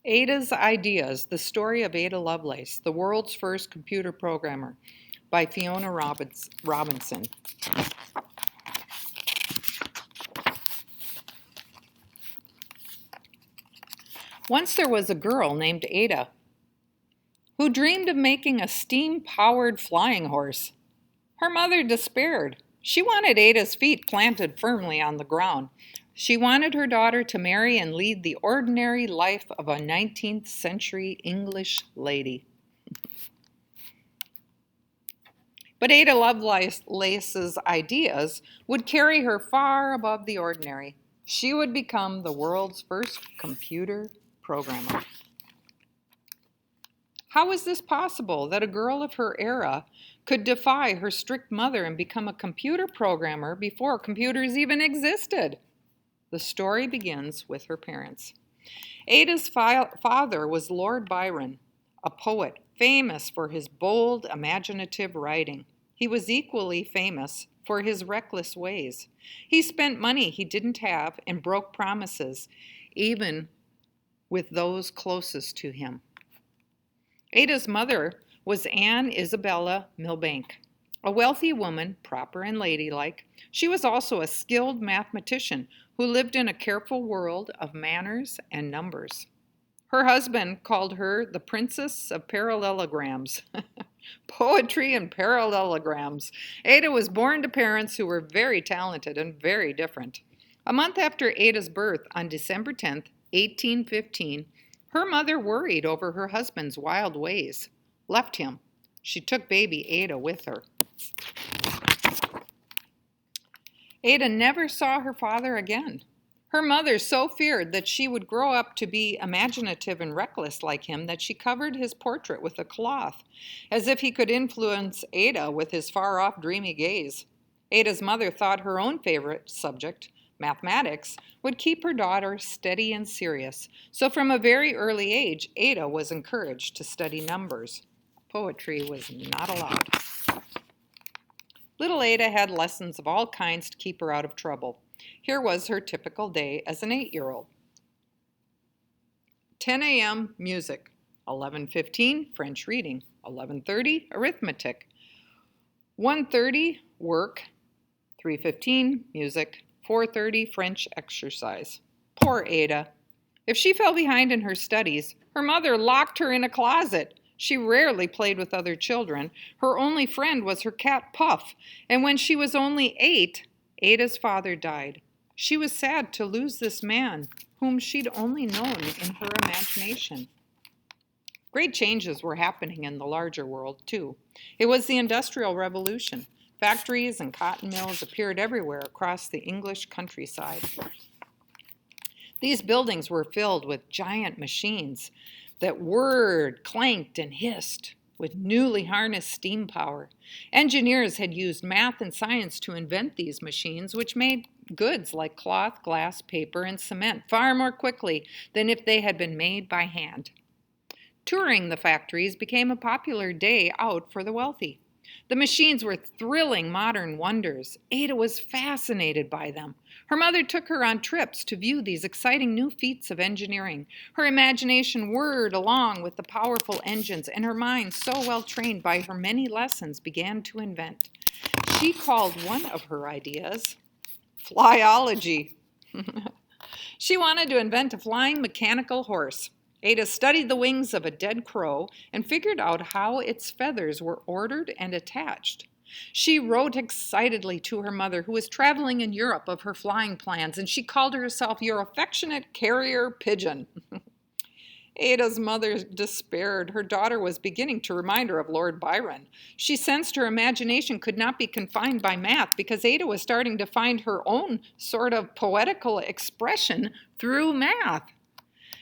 Ada's Ideas, The Story of Ada Lovelace, the World's First Computer Programmer, by Fiona Robinson. Once there was a girl named Ada who dreamed of making a steam-powered flying horse. Her mother despaired. She wanted Ada's feet planted firmly on the ground. She wanted her daughter to marry and lead the ordinary life of a 19th century English lady. But Ada Lovelace's ideas would carry her far above the ordinary. She would become the world's first computer programmer. How was this possible that a girl of her era could defy her strict mother and become a computer programmer before computers even existed? The story begins with her parents. Ada's father was Lord Byron, a poet famous for his bold, imaginative writing. He was equally famous for his reckless ways. He spent money he didn't have and broke promises, even with those closest to him. Ada's mother was Anne Isabella Milbank, a wealthy woman, proper and ladylike. She was also a skilled mathematician who lived in a careful world of manners and numbers. Her husband called her the Princess of Parallelograms. Poetry and parallelograms. Ada was born to parents who were very talented and very different. A month after Ada's birth, on December 10th, 1815, her mother worried over her husband's wild ways, left him. She took baby Ada with her. Ada never saw her father again. Her mother so feared that she would grow up to be imaginative and reckless like him that she covered his portrait with a cloth, as if he could influence Ada with his far-off dreamy gaze. Ada's mother thought her own favorite subject, mathematics, would keep her daughter steady and serious. So from a very early age, Ada was encouraged to study numbers. Poetry was not allowed. Little Ada had lessons of all kinds to keep her out of trouble. Here was her typical day as an 8-year-old. 10 a.m. music, 11:15 French reading, 11:30 arithmetic, 1:30 work, 3:15 music, 4:30 French exercise. Poor Ada. If she fell behind in her studies, her mother locked her in a closet. She rarely played with other children. Her only friend was her cat Puff, and when she was only 8, Ada's father died. She was sad to lose this man, whom she'd only known in her imagination. Great changes were happening in the larger world, too. It was the Industrial Revolution. Factories and cotton mills appeared everywhere across the English countryside. These buildings were filled with giant machines that whirred, clanked, and hissed with newly harnessed steam power. Engineers had used math and science to invent these machines, which made goods like cloth, glass, paper, and cement far more quickly than if they had been made by hand. Touring the factories became a popular day out for the wealthy. The machines were thrilling modern wonders. Ada was fascinated by them. Her mother took her on trips to view these exciting new feats of engineering. Her imagination whirred along with the powerful engines, and her mind, so well trained by her many lessons, began to invent. She called one of her ideas flyology. She wanted to invent a flying mechanical horse. Ada studied the wings of a dead crow and figured out how its feathers were ordered and attached. She wrote excitedly to her mother, who was traveling in Europe, of her flying plans, and she called herself your affectionate carrier pigeon. Ada's mother despaired. Her daughter was beginning to remind her of Lord Byron. She sensed her imagination could not be confined by math because Ada was starting to find her own sort of poetical expression through math.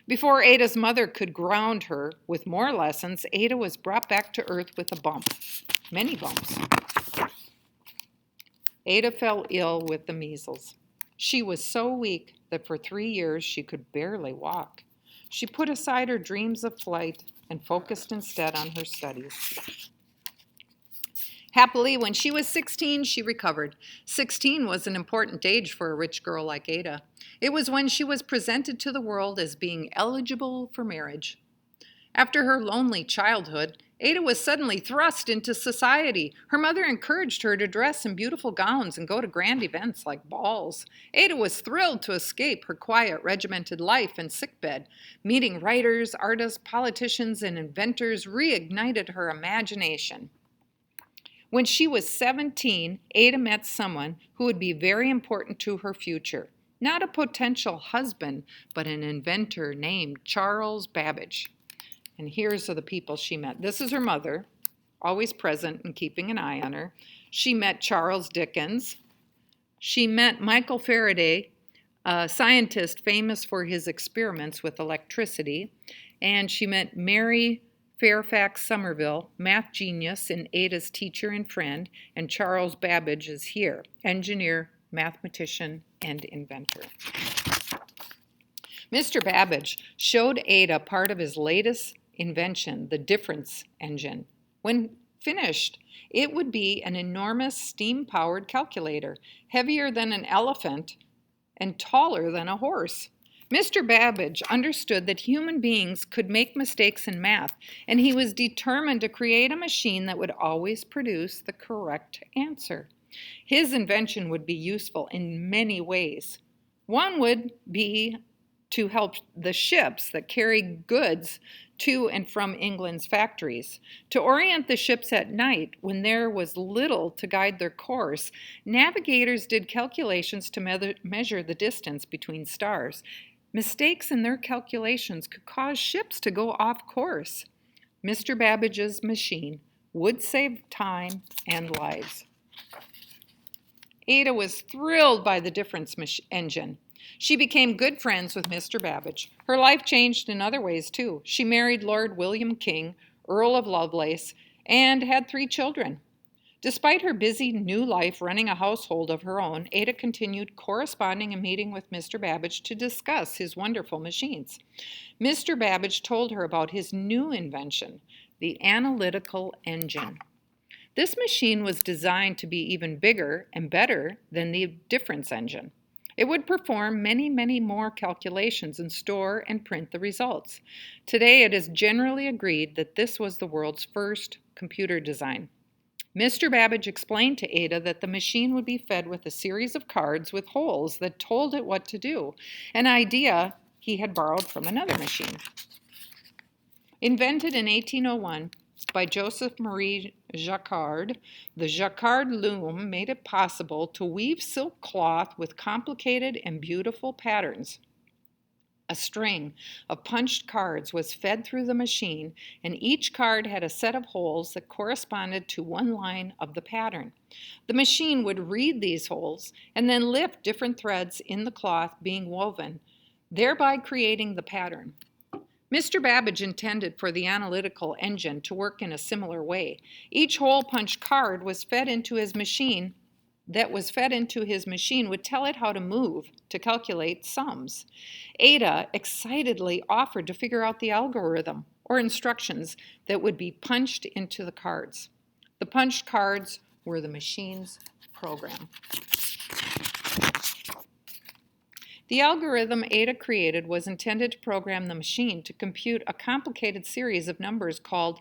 Before Ada's mother could ground her with more lessons, Ada was brought back to earth with a bump. Many bumps. Ada fell ill with the measles. She was so weak that for 3 years she could barely walk. She put aside her dreams of flight and focused instead on her studies. Happily, when she was 16, she recovered. 16 was an important age for a rich girl like Ada. It was when she was presented to the world as being eligible for marriage. After her lonely childhood, Ada was suddenly thrust into society. Her mother encouraged her to dress in beautiful gowns and go to grand events like balls. Ada was thrilled to escape her quiet, regimented life and sickbed. Meeting writers, artists, politicians, and inventors reignited her imagination. When she was 17, Ada met someone who would be very important to her future. Not a potential husband, but an inventor named Charles Babbage. And here's the people she met. This is her mother, always present and keeping an eye on her. She met Charles Dickens. She met Michael Faraday, a scientist famous for his experiments with electricity. And she met Mary Fairfax Somerville, math genius and Ada's teacher and friend. And Charles Babbage is here, engineer, mathematician, and inventor. Mr. Babbage showed Ada part of his latest invention, the difference engine. When finished, it would be an enormous steam-powered calculator, heavier than an elephant and taller than a horse. Mr. Babbage understood that human beings could make mistakes in math, and he was determined to create a machine that would always produce the correct answer. His invention would be useful in many ways. One would be to help the ships that carry goods to and from England's factories. To orient the ships at night, when there was little to guide their course, navigators did calculations to measure the distance between stars. Mistakes in their calculations could cause ships to go off course. Mr. Babbage's machine would save time and lives. Ada was thrilled by the difference engine. She became good friends with Mr. Babbage. Her life changed in other ways, too. She married Lord William King, Earl of Lovelace, and had 3 children. Despite her busy new life running a household of her own, Ada continued corresponding and meeting with Mr. Babbage to discuss his wonderful machines. Mr. Babbage told her about his new invention, the analytical engine. This machine was designed to be even bigger and better than the difference engine. It would perform many, many more calculations and store and print the results. Today, it is generally agreed that this was the world's first computer design. Mr. Babbage explained to Ada that the machine would be fed with a series of cards with holes that told it what to do, an idea he had borrowed from another machine. Invented in 1801 by Joseph Marie Jacquard, the Jacquard loom made it possible to weave silk cloth with complicated and beautiful patterns. A string of punched cards was fed through the machine, and each card had a set of holes that corresponded to one line of the pattern. The machine would read these holes and then lift different threads in the cloth being woven, thereby creating the pattern. Mr. Babbage intended for the analytical engine to work in a similar way. Each hole-punched card was fed into his machine would tell it how to move to calculate sums. Ada excitedly offered to figure out the algorithm or instructions that would be punched into the cards. The punched cards were the machine's program. The algorithm Ada created was intended to program the machine to compute a complicated series of numbers called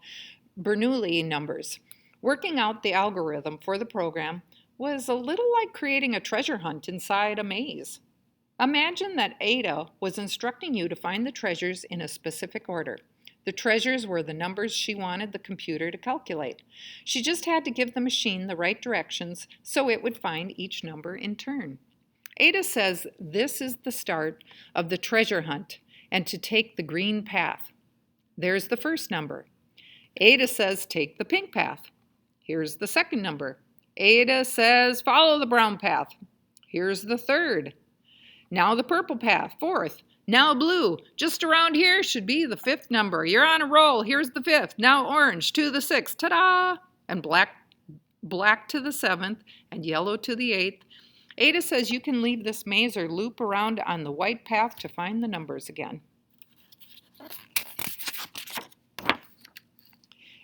Bernoulli numbers. Working out the algorithm for the program was a little like creating a treasure hunt inside a maze. Imagine that Ada was instructing you to find the treasures in a specific order. The treasures were the numbers she wanted the computer to calculate. She just had to give the machine the right directions so it would find each number in turn. Ada says this is the start of the treasure hunt and to take the green path. There's the first number. Ada says take the pink path. Here's the second number. Ada says follow the brown path. Here's the third. Now the purple path, fourth. Now blue. Just around here should be the fifth number. You're on a roll. Here's the fifth. Now orange to the sixth. Ta-da! And black to the seventh and yellow to the eighth. Ada says you can leave this maze or loop around on the white path to find the numbers again.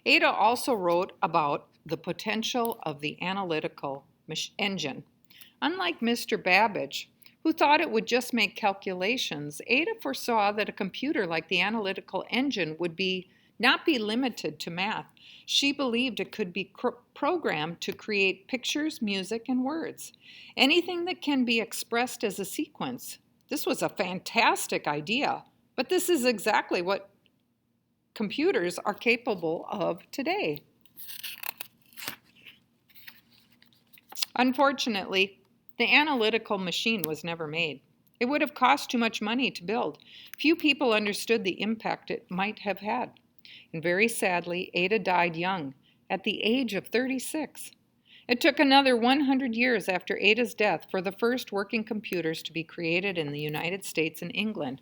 Ada also wrote about the potential of the analytical engine. Unlike Mr. Babbage, who thought it would just make calculations, Ada foresaw that a computer like the analytical engine would not be limited to math. She believed it could be programmed to create pictures, music, and words. Anything that can be expressed as a sequence. This was a fantastic idea, but this is exactly what computers are capable of today. Unfortunately, the analytical machine was never made. It would have cost too much money to build. Few people understood the impact it might have had. And very sadly, Ada died young, at the age of 36. It took another 100 years after Ada's death for the first working computers to be created in the United States and England.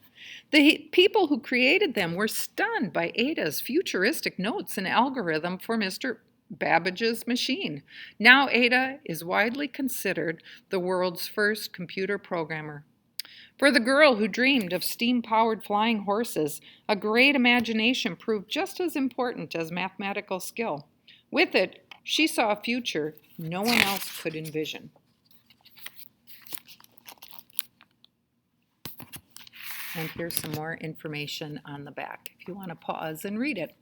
The people who created them were stunned by Ada's futuristic notes and algorithm for Mr. Babbage's machine. Now Ada is widely considered the world's first computer programmer. For the girl who dreamed of steam-powered flying horses, a great imagination proved just as important as mathematical skill. With it, she saw a future no one else could envision. And here's some more information on the back if you want to pause and read it.